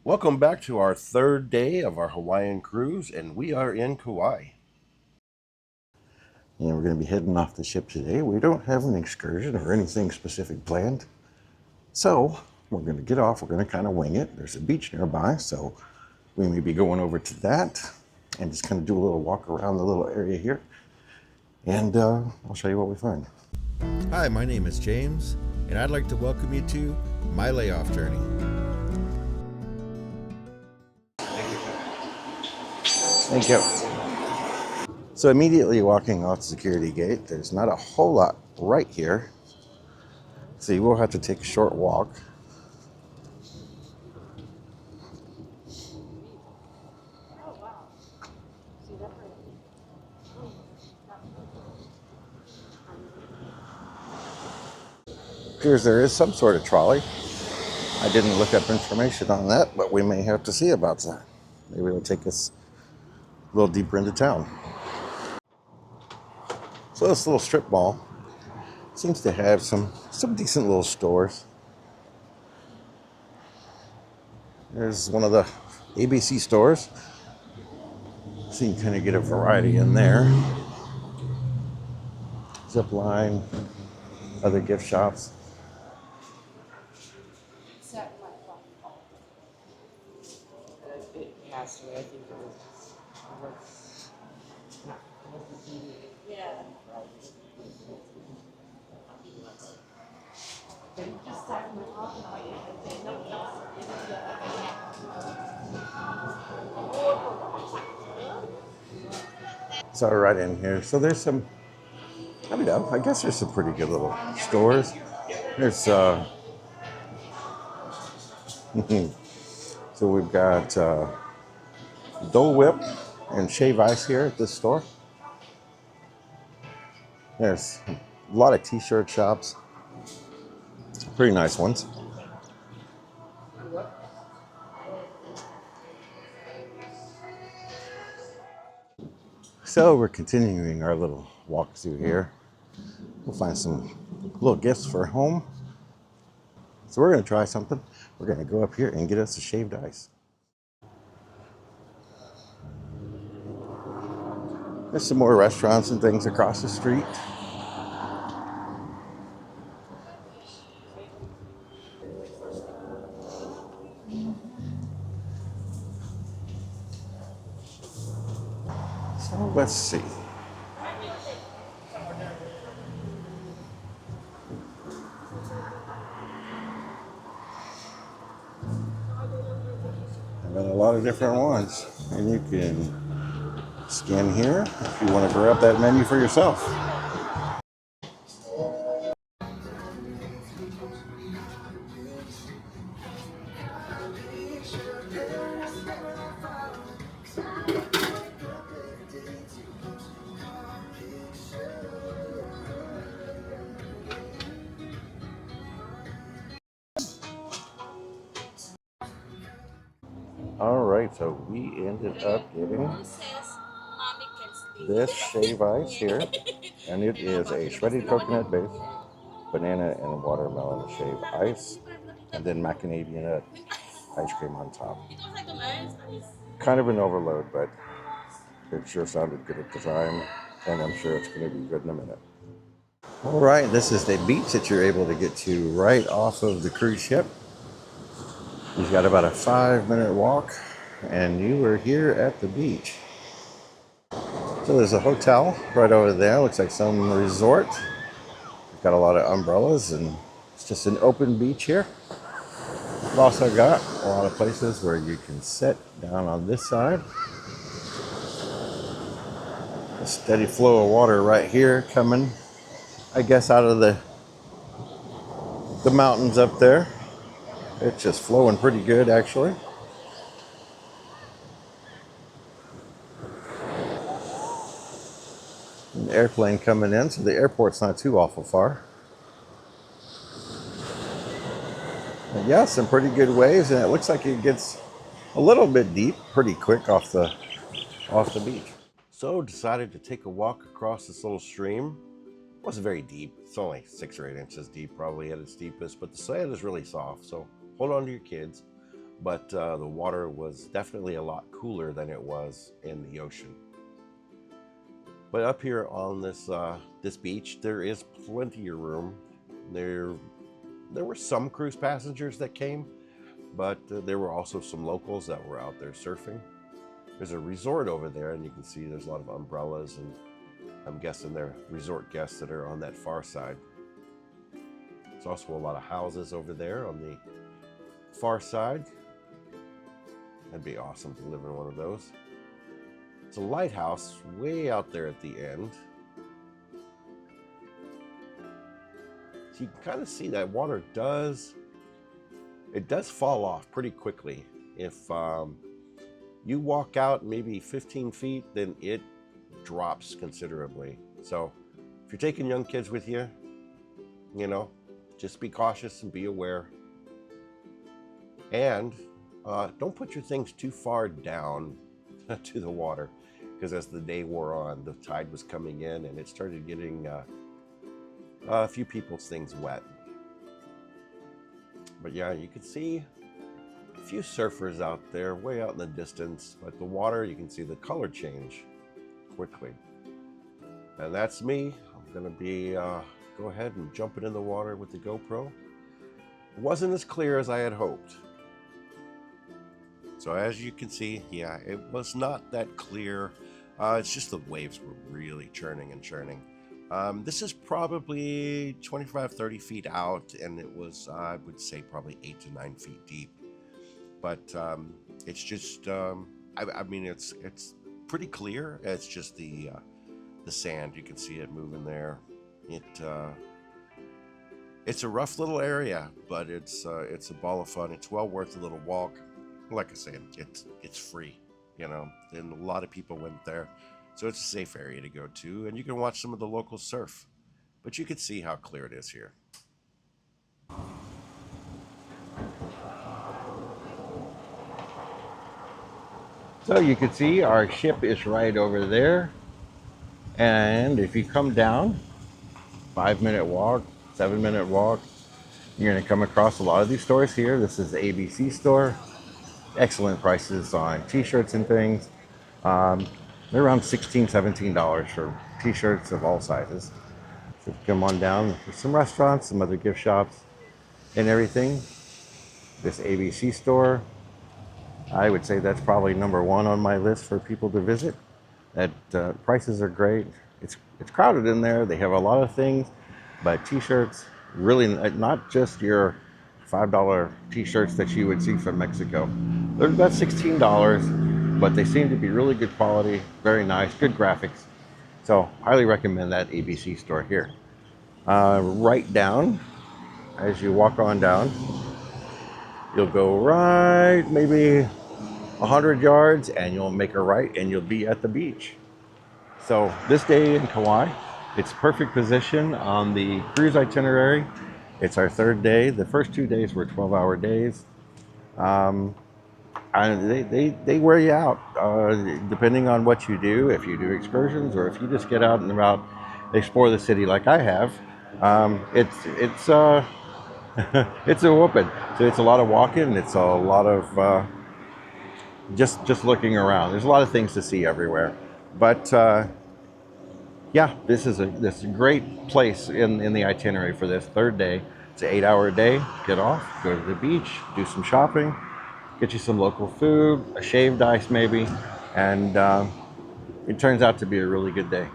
Welcome back to our third day of our Hawaiian cruise, and we are in Kauai. And we're going to be heading off the ship today. We don't have an excursion or anything specific planned. So we're going to get off. We're going to kind of wing it. There's a beach nearby, so we may be going over to that and just kind of do a little walk around the little area here. And I'll show you what we find. Hi, my name is James, and I'd like to welcome you to my layoff journey. Thank you. So immediately walking off the security gate, there's not a whole lot right here. So you will have to take a short walk. Appears there is some sort of trolley. I didn't look up information on that, but we may have to see about that. Maybe it'll take us a little deeper into town. So this little strip mall seems to have some decent little stores. There's one of the ABC stores. So you can kind of get a variety in there. Zip line, other gift shops. It passed away, I think it was. Yeah. So right in here. So there's some, I don't know, I guess there's some pretty good little stores. There's, so we've got Dole Whip and Shave Ice here at this store. There's a lot of t-shirt shops. Pretty nice ones. So we're continuing our little walk through here. We'll find some little gifts for home. So we're going to try something. We're going to go up here and get us a shaved ice. There's some more restaurants and things across the street. So let's see. I've got a lot of different ones, and you can scan here if you want to grab that menu for yourself. All right, so we ended up getting this shave ice here, and it is a shredded coconut base, banana and watermelon shave ice, and then macadamia nut ice cream on top. Kind of an overload, but it sure sounded good at the time, and I'm sure it's going to be good in a minute. All right, this is the beach that you're able to get to right off of the cruise ship. You've got about a 5-minute walk, and you are here at the beach. So there's a hotel right over there. Looks like some resort. We've got a lot of umbrellas, and it's just an open beach here. We've also got a lot of places where you can sit down on this side. A steady flow of water right here coming, I guess, out of the mountains up there. It's just flowing pretty good, actually. An airplane coming in, so the airport's not too awful far. But yeah, some pretty good waves, and it looks like it gets a little bit deep pretty quick off the beach. So decided to take a walk across this little stream. It wasn't very deep. It's only 6 or 8 inches deep, probably at its deepest, but the sand is really soft, so hold on to your kids. but the water was definitely a lot cooler than it was in the ocean. But up here on this beach, there is plenty of room. There were some cruise passengers that came, but there were also some locals that were out there surfing. There's a resort over there, and you can see there's a lot of umbrellas, and I'm guessing they're resort guests that are on that far side. There's also a lot of houses over there on the far side. That'd be awesome to live in one of those. It's a lighthouse way out there at the end. So you can kind of see that water does fall off pretty quickly. If you walk out maybe 15 feet, then it drops considerably. So if you're taking young kids with you, just be cautious and be aware. And don't put your things too far down to the water, because as the day wore on, the tide was coming in and it started getting a few people's things wet. But yeah, you can see a few surfers out there way out in the distance, but the water, you can see the color change quickly. And that's me. I'm gonna be go ahead and jumping in the water with the GoPro. It wasn't as clear as I had hoped. So as you can see, yeah, it was not that clear. It's just the waves were really churning and churning. This is probably 25-30 feet out, and it was, I would say, probably 8 to 9 feet deep. But it's just, I mean, it's pretty clear. It's just the sand. You can see it moving there. It's a rough little area, but it's a ball of fun. It's well worth a little walk. Like I said, it's free, and a lot of people went there, so it's a safe area to go to, and you can watch some of the locals surf. But you can see how clear it is here. So you can see our ship is right over there, and if you come down, 5-minute walk, 7-minute walk, you're going to come across a lot of these stores here. This is the ABC store. Excellent prices on t-shirts and things. They're around $16, $17 for t-shirts of all sizes. So come on down. There's some restaurants, some other gift shops and everything. This ABC store, I would say that's probably number one on my list for people to visit. That prices are great. It's crowded in there. They have a lot of things, but t-shirts, really not just your $5 t-shirts that you would see from Mexico. They're about $16, but they seem to be really good quality, very nice, good graphics. So highly recommend that ABC store here. Right down, as you walk on down, you'll go right maybe 100 yards and you'll make a right and you'll be at the beach. So this day in Kauai, it's perfect position on the cruise itinerary. It's our third day. The first 2 days were 12-hour days. They wear you out, depending on what you do. If you do excursions or if you just get out and about, explore the city like I have, it's it's a whooping. So it's a lot of walking. It's a lot of just looking around. There's a lot of things to see everywhere, but yeah, this is a great place in the itinerary for this third day. It's an 8-hour day. Get off, go to the beach, do some shopping, get you some local food, a shaved ice maybe, and it turns out to be a really good day.